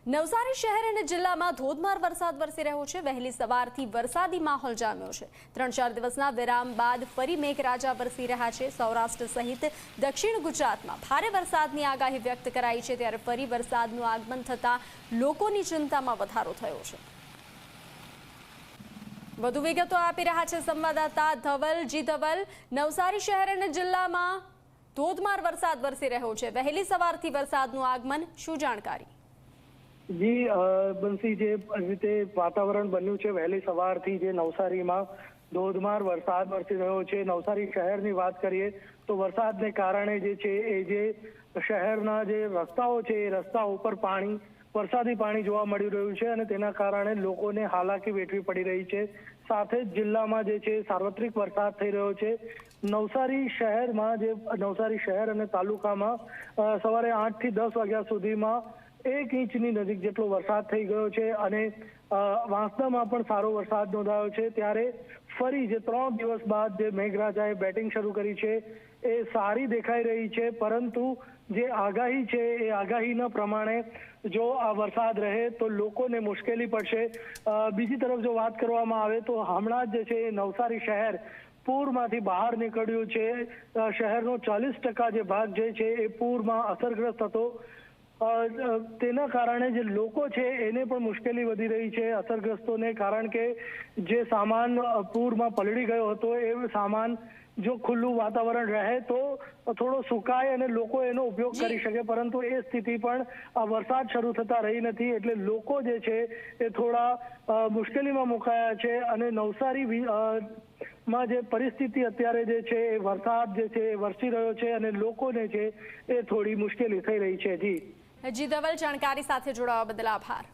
નવસારી શહેર અને જિલ્લામાં ધોધમાર વરસાદ વરસી રહ્યો છે। વહેલી સવારથી વરસાદી માહોલ જામ્યો છે। 3-4 દિવસના વિરામ બાદ ફરી મેઘરાજા વરસી રહ્યા છે। સૌરાષ્ટ્ર સહિત દક્ષિણ ગુજરાતમાં ભારે વરસાદની આગાહી વ્યક્ત કરાઈ છે, ત્યારે ફરી વરસાદનું આગમન થતાં લોકોની ચિંતામાં વધારો થયો છે। વધુ વિગતો આપી રહ્યા છે સંવાદદાતા ધવલ। ધવલ, નવસારી શહેર અને જિલ્લામાં ધોધમાર વરસાદ વરસી રહ્યો છે। વહેલી સવારથી વરસાદનું આગમન, શું જાણકારી? જી બંસી, જે રીતે વાતાવરણ બન્યું છે વહેલી સવારથી જે નવસારીમાં ધોધમાર વરસાદ વરસી રહ્યો છે। નવસારી શહેરની વાત કરીએ તો વરસાદને કારણે જે છે એ જે શહેરના જે રસ્તાઓ છે એ રસ્તા ઉપર વરસાદી પાણી જોવા મળી રહ્યું છે અને તેના કારણે લોકોને હાલાકી વેઠવી પડી રહી છે। સાથે જ જિલ્લામાં જે છે સાર્વત્રિક વરસાદ થઈ રહ્યો છે। નવસારી શહેર અને તાલુકામાં સવારે 8 થી 10 વાગ્યા સુધીમાં 1 ઇંચની નજીક જેટલો વરસાદ થઈ ગયો છે અને વાંસદામાં પણ સારો વરસાદ નોંધાયો છે। ત્યારે ફરી જે 3 દિવસ બાદ જે મેઘરાજાએ બેટિંગ શરૂ કરી છે એ સારી દેખાઈ રહી છે, પરંતુ જે આગાહી છે એ આગાહીના પ્રમાણે જો આ વરસાદ રહે તો લોકોને મુશ્કેલી પડશે। બીજી તરફ જો વાત કરવામાં આવે તો હમણાં જ જે છે નવસારી શહેર પૂરમાંથી બહાર નીકળ્યું છે। શહેરનો 40% જે ભાગ જે છે એ પૂરમાં અસરગ્રસ્ત હતો। તેના કારણે જે લોકો છે એને પણ મુશ્કેલી વધી રહી છે અસરગ્રસ્તોને, કારણ કે જે સામાન પૂરમાં પલળી ગયો હતો એ સામાન જો ખુલ્લું વાતાવરણ રહે તો થોડો સુકાય અને લોકો એનો ઉપયોગ કરી શકે, પરંતુ એ સ્થિતિ પણ આ વરસાદ શરૂ થતા રહી નથી। એટલે લોકો જે છે એ થોડા મુશ્કેલીમાં મુકાયા છે અને નવસારી માં જે પરિસ્થિતિ અત્યારે જે છે એ વરસાદ જે છે એ વરસી રહ્યો છે અને લોકોને છે એ થોડી મુશ્કેલી થઈ રહી છે। જી ધવલ, જાણકારી સાથે જોડાવા બદલ આભાર।